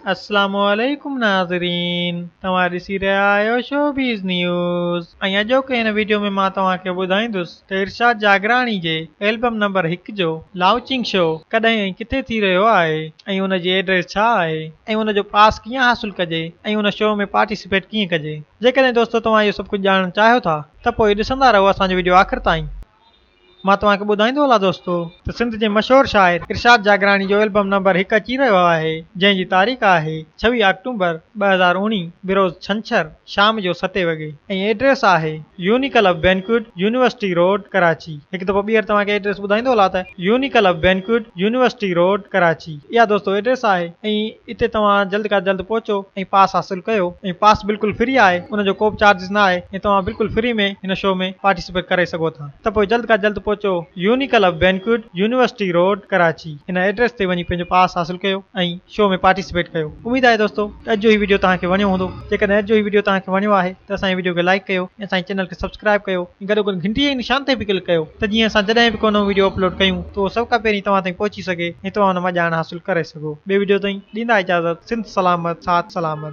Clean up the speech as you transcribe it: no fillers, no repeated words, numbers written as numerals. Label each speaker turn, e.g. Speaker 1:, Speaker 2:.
Speaker 1: अस्सलामुअलैकुम नाज़रीन, तव्हां ॾिसी रहिया आहियो शोबीज़ न्यूज़। ऐं अॼोके हिन वीडियो में मां तव्हांखे ॿुधाईंदुसि त इरशाद जागरानी जे एल्बम नंबर 1 जो लॉन्चिंग शो कॾहिं ऐं किथे थी रहियो आहे ऐं उन जी एड्रेस छा आहे ऐं उन जो पास कीअं हासिल कजे ऐं उन शो में पार्टिसिपेट कीअं कजे। जेकॾहिं दोस्तो तव्हां इहो सभु कुझु ॼाणणु चाहियो था त पोइ ॾिसंदा रहो असांजो वीडियो आख़िर ताईं। मां तव्हांखे ॿुधाईंदो हलां दोस्तो त सिंध जे मशहूरु शाइर इरशाद जागरानी जो एल्बम नंबर 1 अची रहियो आहे, जंहिंजी तारीख़ आहे 26 अक्टूबर 2019 बिरोज़ छंछर शाम जो 7 वॻे ऐं एड्रेस आहे यूनिकलब बैंक्वेट यूनिवर्सिटी रोड कराची। हिकु दफ़ो ॿीहर तव्हांखे एड्रेस ॿुधाईंदो हलां त यूनिकलब बैंक्वेट यूनिवर्सिटी रोड कराची इहा दोस्तो एड्रेस आहे ऐं हिते तव्हां जल्द खां जल्द पहुचो ऐं पास हासिल कयो ऐं पास बिल्कुलु फ्री आहे, उनजो को बि चार्जिस न आहे ऐं तव्हां बिल्कुलु फ्री में हिन शो में पार्टिसिपेट करे सघो था। त पोइ जल्द खां जल्द पहुचो यूनिकलब बैंक्वेट यूनिवर्सिटी रोड कराची, हिन एड्रेस ते वञी पंहिंजो पास हासिल कयो ऐं शो में पार्टिसिपेट कयो। उमेद आहे दोस्तो अॼु जो ही वीडियो तव्हांखे वणियो हूंदो। जेकॾहिं अॼु जो ही वीडियो तव्हांखे वणियो आहे त असांजे वीडियो खे लाइक कयो ऐं असांजे चैनल खे सब्सक्राइब कयो ऐं गॾोगॾु घंटीअ जे निशान ते बि क्लिक कयो त जीअं असां जॾहिं बि को नओं वीडियो अपलोड कयूं त उहो सभ खां पहिरीं तव्हां ताईं पहुची सघे ऐं तव्हां हुन मां ॼाण हासिल करे सघो। ॿिए वीडियो ताईं ॾींदा इजाज़त। सिंध सलामत, साथ सलामत।